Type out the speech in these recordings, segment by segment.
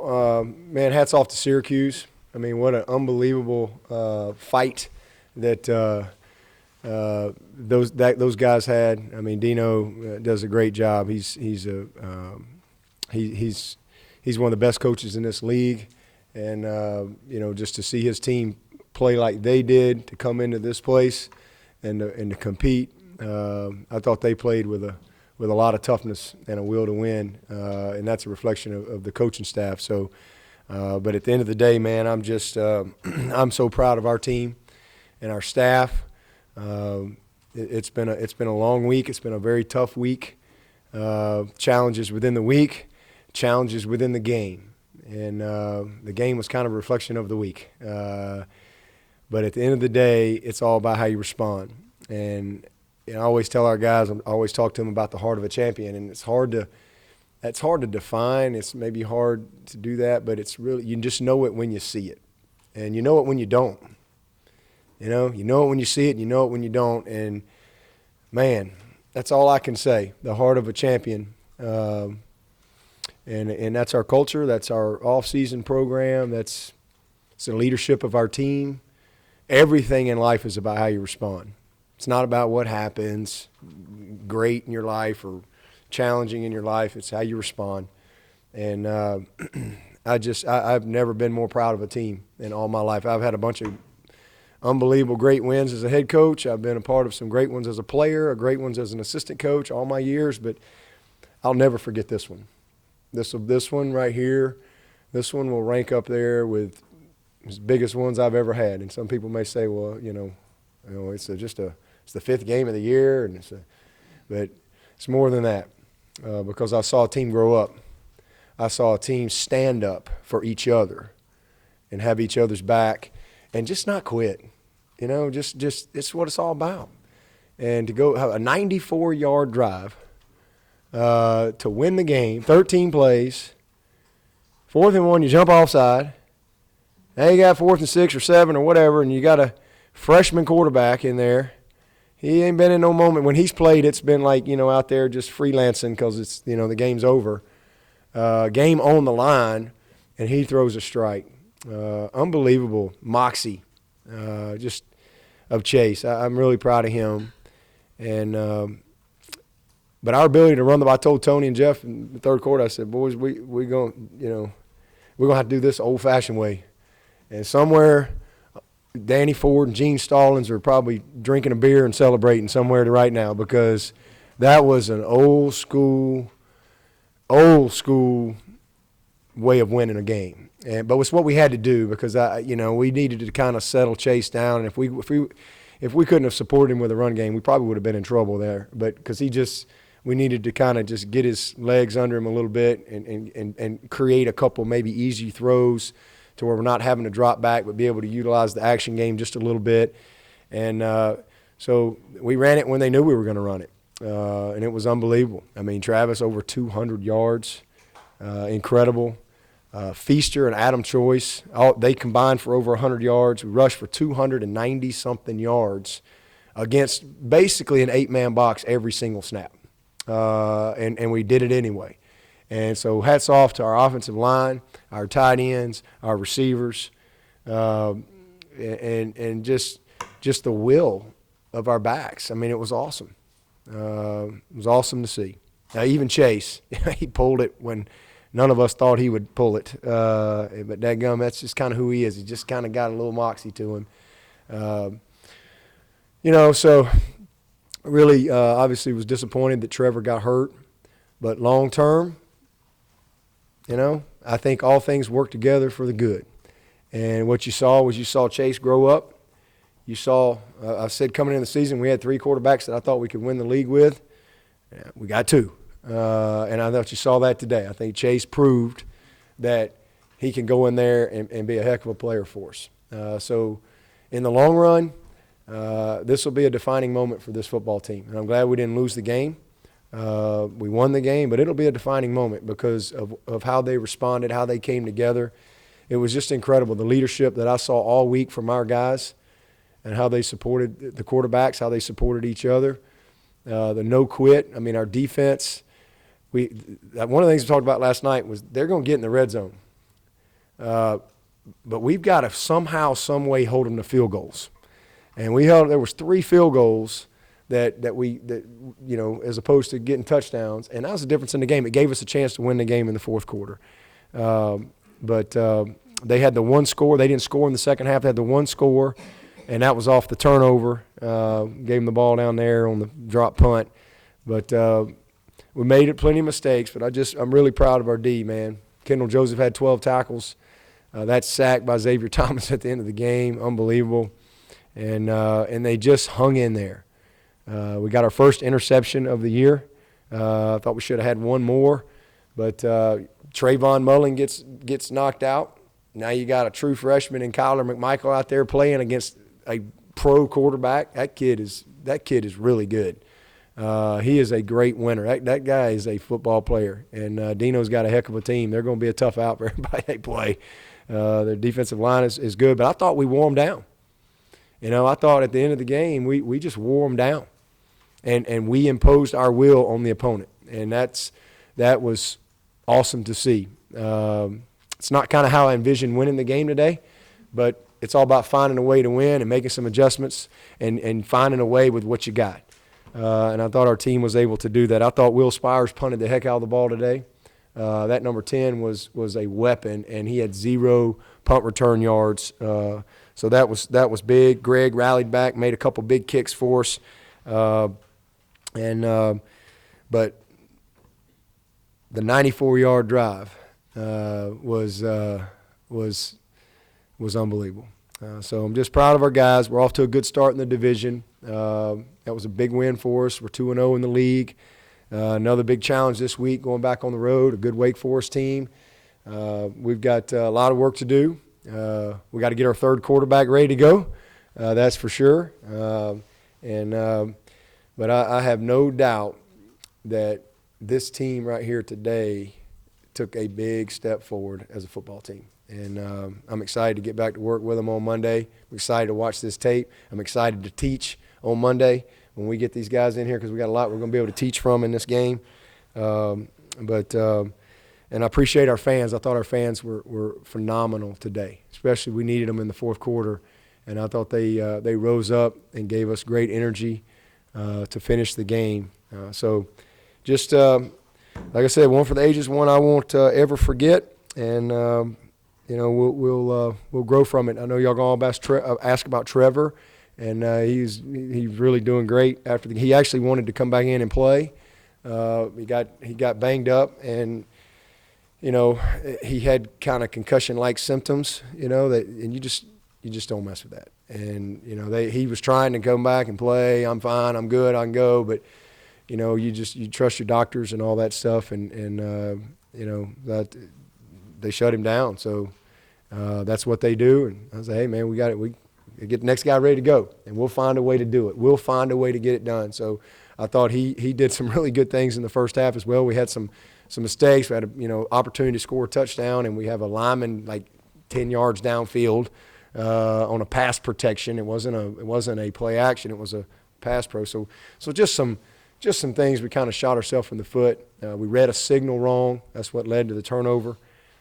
man, hats off to Syracuse. I mean, what an unbelievable fight that those guys had. I mean, Dino does a great job. He's one of the best coaches in this league, and just to see his team play like they did, to come into this place and to compete, I thought they played with a lot of toughness and a will to win, and that's a reflection of the coaching staff. So, but at the end of the day, man, I'm just I'm so proud of our team and our staff. It's been a long week. It's been a very tough week. Challenges within the week, challenges within the game, and the game was kind of a reflection of the week. But at the end of the day, it's all about how you respond. And I always tell our guys, I always talk to them about the heart of a champion, and it's hard to define. It's maybe hard to do that, but it's really, you just know it when you see it, and you know it when you don't. You know it when you see it, and you know it when you don't. And man, that's all I can say. The heart of a champion, and that's our culture. That's our off-season program. It's the leadership of our team. Everything in life is about how you respond. It's not about what happens great in your life or challenging in your life. It's how you respond. And I've never been more proud of a team in all my life. I've had a bunch of unbelievable great wins as a head coach. I've been a part of some great ones as a player, great ones as an assistant coach all my years, but I'll never forget this one. This one right here, this one will rank up there with the biggest ones I've ever had. And some people may say, well, it's the fifth game of the year, and but it's more than that, because I saw a team grow up. I saw a team stand up for each other and have each other's back and just not quit. Just it's what it's all about. And to go have a 94-yard drive to win the game, 13 plays, 4th and 1, you jump offside. Now you got 4th and 6 or 7 or whatever, and you got a freshman quarterback in there. He ain't been in no moment. When he's played, it's been like, out there just freelancing because it's, the game's over. Game on the line, and he throws a strike. Unbelievable moxie just of Chase. I'm really proud of him. And but our ability to run the ball, I told Tony and Jeff in the third quarter, I said, boys, we're going to have to do this old-fashioned way. And somewhere Danny Ford and Gene Stallings are probably drinking a beer and celebrating somewhere right now, because that was an old school way of winning a game. But it's what we had to do, because we needed to kind of settle Chase down. And if we couldn't have supported him with a run game, we probably would have been in trouble there. But because we needed to kind of just get his legs under him a little bit and create a couple maybe easy throws to where we're not having to drop back, but be able to utilize the action game just a little bit. And so we ran it when they knew we were going to run it. And it was unbelievable. I mean, Travis over 200 yards, incredible. Feaster and Adam Choice, they combined for over 100 yards. We rushed for 290-something yards against basically an 8-man box every single snap. And we did it anyway. And so hats off to our offensive line, our tight ends, our receivers, and just the will of our backs. I mean, it was awesome. It was awesome to see. Even Chase, he pulled it when none of us thought he would pull it. But dadgum, that's just kind of who he is. He just kind of got a little moxie to him. So really obviously was disappointed that Trevor got hurt. But long term, I think all things work together for the good. And what you saw Chase grow up. You saw, I said coming into the season, we had 3 quarterbacks that I thought we could win the league with. We got 2. And I thought you saw that today. I think Chase proved that he can go in there and be a heck of a player for us. So in the long run, this will be a defining moment for this football team. And I'm glad we didn't lose the game. We won the game, but it'll be a defining moment because of how they responded, how they came together. It was just incredible, the leadership that I saw all week from our guys and how they supported the quarterbacks, how they supported each other, the no quit. I mean, our defense, one of the things we talked about last night was they're going to get in the red zone. But we've got to somehow, some way hold them to field goals. And there was 3 field goals that as opposed to getting touchdowns, and that was the difference in the game. It gave us a chance to win the game in the fourth quarter. But they had the one score. They didn't score in the second half. They had the one score, and that was off the turnover. Gave them the ball down there on the drop punt. But we made it, plenty of mistakes, but I'm really proud of our D, man. Kendall Joseph had 12 tackles. That sack by Xavier Thomas at the end of the game, unbelievable. And they just hung in there. We got our first interception of the year. I thought we should have had one more, but Trayvon Mullen gets knocked out. Now you got a true freshman in Kyler McMichael out there playing against a pro quarterback. That kid is really good. He is a great winner. That guy is a football player, and Dino's got a heck of a team. They're going to be a tough out for everybody they play. Their defensive line is good, but I thought we wore them down. I thought at the end of the game we just wore them down. And we imposed our will on the opponent, and that was awesome to see. It's not kind of how I envisioned winning the game today, but it's all about finding a way to win and making some adjustments and finding a way with what you got. And I thought our team was able to do that. I thought Will Spires punted the heck out of the ball today. That number 10 was a weapon, and he had 0 punt return yards. So that was big. Greg rallied back, made a couple big kicks for us. But the 94-yard drive was unbelievable. So I'm just proud of our guys. We're off to a good start in the division. That was a big win for us. We're 2-0 in the league. Another big challenge this week, going back on the road, a good Wake Forest team. We've got a lot of work to do. We got to get our third quarterback ready to go. That's for sure. But I have no doubt that this team right here today took a big step forward as a football team. And I'm excited to get back to work with them on Monday. I'm excited to watch this tape. I'm excited to teach on Monday when we get these guys in here, because we got a lot we're going to be able to teach from in this game. And I appreciate our fans. I thought our fans were phenomenal today, especially we needed them in the fourth quarter. And I thought they rose up and gave us great energy to finish the game. So just like I said, one for the ages, one I won't ever forget. And we'll grow from it. I know y'all gonna ask about Trevor, and he's really doing great. He actually wanted to come back in and play. He got banged up, and he had kind of concussion-like symptoms. And you just don't mess with that. And he was trying to come back and play. I'm fine. I'm good. I can go. But you trust your doctors and all that stuff, and that they shut him down. So that's what they do. And I said, hey man, we got it. We get the next guy ready to go, and we'll find a way to do it. We'll find a way to get it done. So I thought he did some really good things in the first half as well. We had some mistakes. We had opportunity to score a touchdown, and we have a lineman like 10 yards downfield on a pass protection. It wasn't a play action. It was a pass pro. So just some things we kind of shot ourselves in the foot. We read a signal wrong. That's what led to the turnover.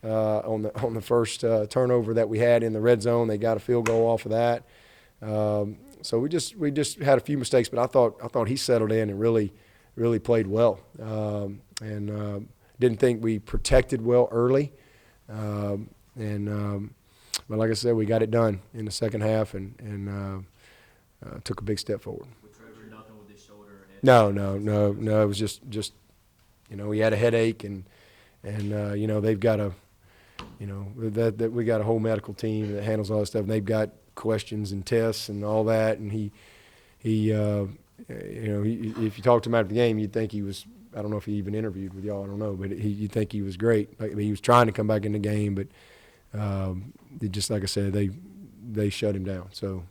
On the first turnover that we had in the red zone, they got a field goal off of that. So we just had a few mistakes, but I thought he settled in and really played well. And didn't think we protected well early. But like I said, we got it done in the second half and took a big step forward. With Trevor, nothing with his shoulder? No. It was just he had a headache and they've got that we got a whole medical team that handles all that stuff, and they've got questions and tests and all that. And he if you talk to him after the game, you'd think he was. I don't know if he even interviewed with y'all. I don't know, but you'd think he was great. He was trying to come back in the game, but just like I said, they shut him down. So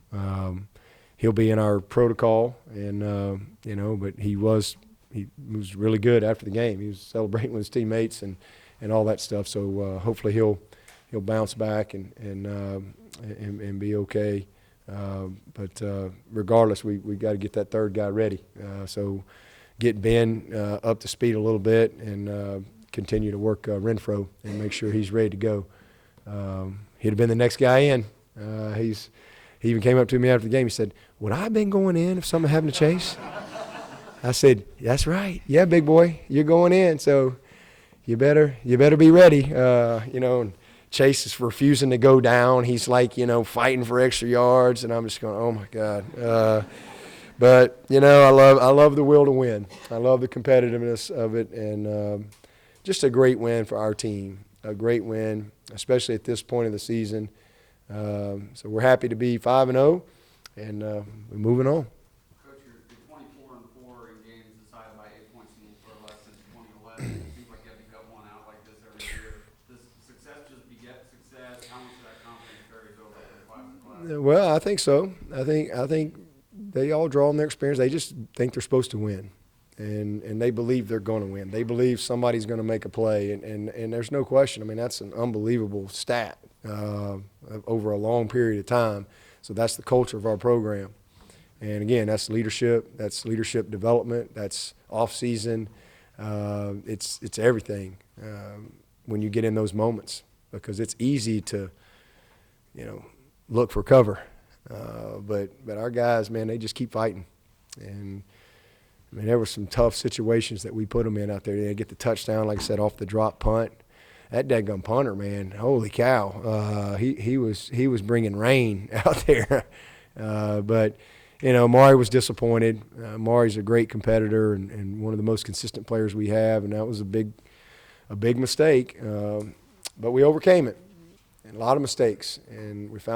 he'll be in our protocol, and but he was really good after the game. He was celebrating with his teammates and all that stuff. So hopefully he'll bounce back and be okay. But regardless, we got to get that third guy ready. So get Ben up to speed a little bit and continue to work Renfro and make sure he's ready to go. he'd have been the next guy in. He even came up to me after the game. He said, "Would I have been going in if someone happened to chase?" I said, "That's right. Yeah, big boy, you're going in. So you better be ready." And Chase is refusing to go down. He's like, fighting for extra yards, and I'm just going, "Oh my God." But I love the will to win. I love the competitiveness of it, and just a great win for our team. A great win, especially at this point of the season. So we're happy to be 5-0, and we're moving on. Coach, you're 24-4 in games decided by 8 points or less since 2011. It seems like you have to gut one out like this every year. Does success just beget success? How much of that confidence carries over to the class to class? Well, I think so. I think they all draw on their experience. They just think they're supposed to win, and they believe they're going to win. They believe somebody's going to make a play, and there's no question. I mean, that's an unbelievable stat over a long period of time. So that's the culture of our program. And again, that's leadership development, that's off season. It's everything when you get in those moments, because it's easy to look for cover. But our guys, man, they just keep fighting. And I mean, there were some tough situations that we put them in out there. They get the touchdown, like I said, off the drop punt. That dadgum punter, man, holy cow! He was bringing rain out there. But Maury was disappointed. Maury's a great competitor and one of the most consistent players we have, and that was a big mistake. But we overcame it, and a lot of mistakes, and we found